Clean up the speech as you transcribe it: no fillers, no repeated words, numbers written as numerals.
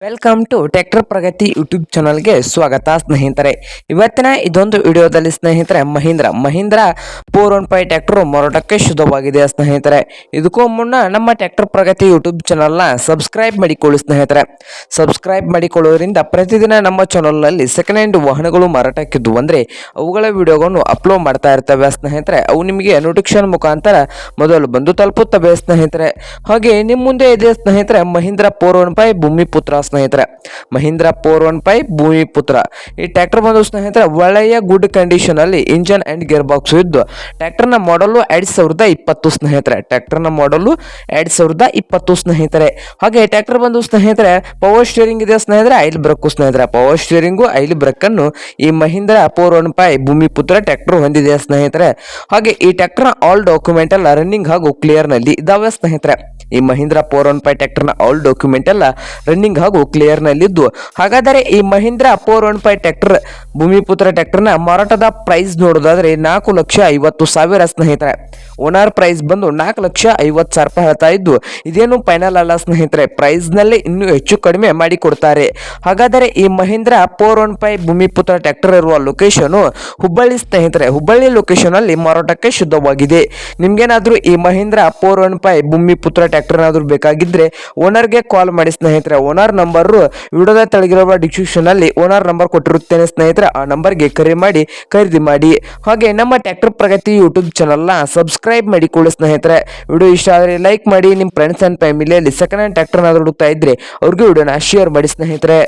Welcome to tractor Pragati YouTube ಚಾನಲ್ಗೆ ಸ್ವಾಗತ ಸ್ನೇಹಿತರೆ. ಇವತ್ತಿನ ಇದೊಂದು ವಿಡಿಯೋದಲ್ಲಿ ಸ್ನೇಹಿತರೆ ಮಹೀಂದ್ರ 415 ಟ್ರ್ಯಾಕ್ಟರ್ ಮಾರಾಟಕ್ಕೆ ಶುದ್ಧವಾಗಿದೆ ಸ್ನೇಹಿತರೆ. ಇದಕ್ಕೂ ಮುನ್ನ ನಮ್ಮ ಟ್ರ್ಯಾಕ್ಟರ್ ಪ್ರಗತಿ ಯೂಟ್ಯೂಬ್ ಚಾನಲ್ನ ಸಬ್ಸ್ಕ್ರೈಬ್ ಮಾಡಿಕೊಳ್ಳಿ ಸ್ನೇಹಿತರೆ. ಸಬ್ಸ್ಕ್ರೈಬ್ ಮಾಡಿಕೊಳ್ಳೋದ್ರಿಂದ ಪ್ರತಿದಿನ ನಮ್ಮ ಚಾನಲ್ನಲ್ಲಿ ಸೆಕೆಂಡ್ ಹ್ಯಾಂಡ್ ವಾಹನಗಳು ಮಾರಾಟಕ್ಕಿದ್ದು ಅಂದರೆ ಅವುಗಳ ವಿಡಿಯೋಗಳನ್ನು ಅಪ್ಲೋಡ್ ಮಾಡ್ತಾ ಇರ್ತವೆ ಸ್ನೇಹಿತರೆ. ಅವು ನಿಮಗೆ ನೋಟಿಫಿಕೇಶನ್ ಮುಖಾಂತರ ಮೊದಲು ಬಂದು ತಲುಪುತ್ತವೆ ಸ್ನೇಹಿತರೆ. ಹಾಗೆ ನಿಮ್ಮ ಮುಂದೆ ಇದೆ ಸ್ನೇಹಿತರೆ ಮಹೀಂದ್ರ 415 ಭೂಮಿಪುತ್ರ ಸ್ನೇಹಿತರೆ. ಮಹೀಂದ್ರ 415 ಭೂಮಿಪುತ್ರ ಈ ಟ್ರ್ಯಾಕ್ಟರ್ ಬಂದು ಸ್ನೇಹಿತರೆ ಒಳ್ಳೆಯ ಗುಡ್ ಕಂಡೀಷನ್ ಅಲ್ಲಿ ಇಂಜನ್ ಅಂಡ್ ಗೇರ್ ಬಾಕ್ಸ್ ಇದ್ದು ಟ್ರ್ಯಾಕ್ಟರ್ ನ ಮಾಡಲು 2020 ಸ್ನೇಹಿತರೆ. ಟ್ರ್ಯಾಕ್ಟರ್ ನ ಮಾಡಲು 2020 ಸ್ನೇಹಿತರೆ. ಹಾಗೆ ಟ್ರ್ಯಾಕ್ಟರ್ ಬಂದು ಸ್ನೇಹಿತರೆ ಪವರ್ ಸ್ಟೀರಿಂಗ್ ಇದೆ ಸ್ನೇಹಿತರೆ, ಐಲ್ ಬ್ರೇಕ್ ಸ್ನೇಹಿತರೆ. ಪವರ್ ಸ್ಟೀರಿಂಗು ಐಲ್ ಬ್ರೇಕ್ ಅನ್ನು ಈ ಮಹೀಂದ್ರ 415 ಭೂಮಿಪುತ್ರ ಟ್ರ್ಯಾಕ್ಟರ್ ಹೊಂದಿದೆ ಸ್ನೇಹಿತರೆ. ಹಾಗೆ ಈ ಟ್ರ್ಯಾಕ್ಟರ್ ನ ಆಲ್ ಡಾಕ್ಯುಮೆಂಟ್ ಎಲ್ಲ ರನ್ನಿಂಗ್ ಹಾಗೂ ಕ್ಲಿಯರ್ ನಲ್ಲಿ ಇದಾವೆ ಸ್ನೇಹಿತರೆ. ಈ ಮಹೀಂದ್ರ 415 ಟ್ರ್ಯಾಕ್ಟರ್ ನ ಆಲ್ ಡಾಕ್ಯುಮೆಂಟ್ ಎಲ್ಲ ರನ್ನಿಂಗ್ ಹಾಗೂ ಕ್ಲಿಯರ್ ನಲ್ಲಿದ್ದು, ಹಾಗಾದರೆ ಈ ಮಹೀಂದ್ರ 415 ಟ್ರ್ಯಾಕ್ಟರ್ ಭೂಮಿಪುತ್ರ ಟ್ರ್ಯಾಕ್ಟರ್ ನ ಮಾರಾಟದ ಪ್ರೈಸ್ ನೋಡೋದಾದ್ರೆ 4,50,000 ಸ್ನೇಹಿತರೆ. ಓನರ್ ಪ್ರೈಸ್ ಬಂದು 4,50,000 ಹೇಳ್ತಾ ಇದ್ದು, ಇದೇನು ಫೈನಲ್ ಅಲ್ಲ ಸ್ನೇಹಿತರೆ. ಪ್ರೈಸ್ ನಲ್ಲಿ ಇನ್ನೂ ಹೆಚ್ಚು ಕಡಿಮೆ ಮಾಡಿ ಕೊಡ್ತಾರೆ. ಹಾಗಾದರೆ ಈ ಮಹೀಂದ್ರ 415 ಭೂಮಿಪುತ್ರ ಟ್ರ್ಯಾಕ್ಟರ್ ಇರುವ ಲೊಕೇಶನ್ ಹುಬ್ಬಳ್ಳಿ ಸ್ನೇಹಿತರೆ. ಹುಬ್ಬಳ್ಳಿ ಲೊಕೇಶನ್ ಅಲ್ಲಿ ಮಾರಾಟಕ್ಕೆ ಶುದ್ಧವಾಗಿದೆ. ನಿಮ್ಗೇನಾದ್ರೂ ಈ ಮಹೀಂದ್ರ 415 ಭೂಮಿಪುತ್ರ ಟ್ರ್ಯಾಕ್ಟರ್ ಏನಾದ್ರು ಬೇಕಾಗಿದ್ರೆ ಓನರ್ಗೆ ಕಾಲ್ ಮಾಡಿ ಸ್ನೇಹಿತರೆ. ಓನರ್ ನಂಬರ್ ವಿಡಿಯೋದ ತೆಳಗಿರುವ ಡಿಸ್ಕ್ರಿಪ್ಷನ್ ಅಲ್ಲಿ ಓನರ್ ನಂಬರ್ ಕೊಟ್ಟಿರುತ್ತೇನೆ ಸ್ನೇಹಿತರೆ. ಆ ನಂಬರ್ಗೆ ಕರೆ ಮಾಡಿ ಖರೀದಿ ಮಾಡಿ. ಹಾಗೆ ನಮ್ಮ ಟ್ರ್ಯಾಕ್ಟರ್ ಪ್ರಗತಿ ಯೂಟ್ಯೂಬ್ ಚಾನಲ್ ನ ಸಬ್ಸ್ಕ್ರೈಬ್ ಮಾಡಿಕೊಳ್ಳಿ ಸ್ನೇಹಿತರೆ. ವಿಡಿಯೋ ಇಷ್ಟ ಆದರೆ ಲೈಕ್ ಮಾಡಿ. ನಿಮ್ಮ ಫ್ರೆಂಡ್ಸ್ ಅಂಡ್ ಫ್ಯಾಮಿಲಿಯಲ್ಲಿ ಸೆಕೆಂಡ್ ಹ್ಯಾಂಡ್ ಟ್ರ್ಯಾಕ್ಟರ್ ಏನಾದ್ರು ಹುಡುಕ್ತಾ ಇದ್ರೆ ಅವ್ರಿಗೆ ವಿಡಿಯೋನ ಶೇರ್ ಮಾಡಿ ಸ್ನೇಹಿತರೆ.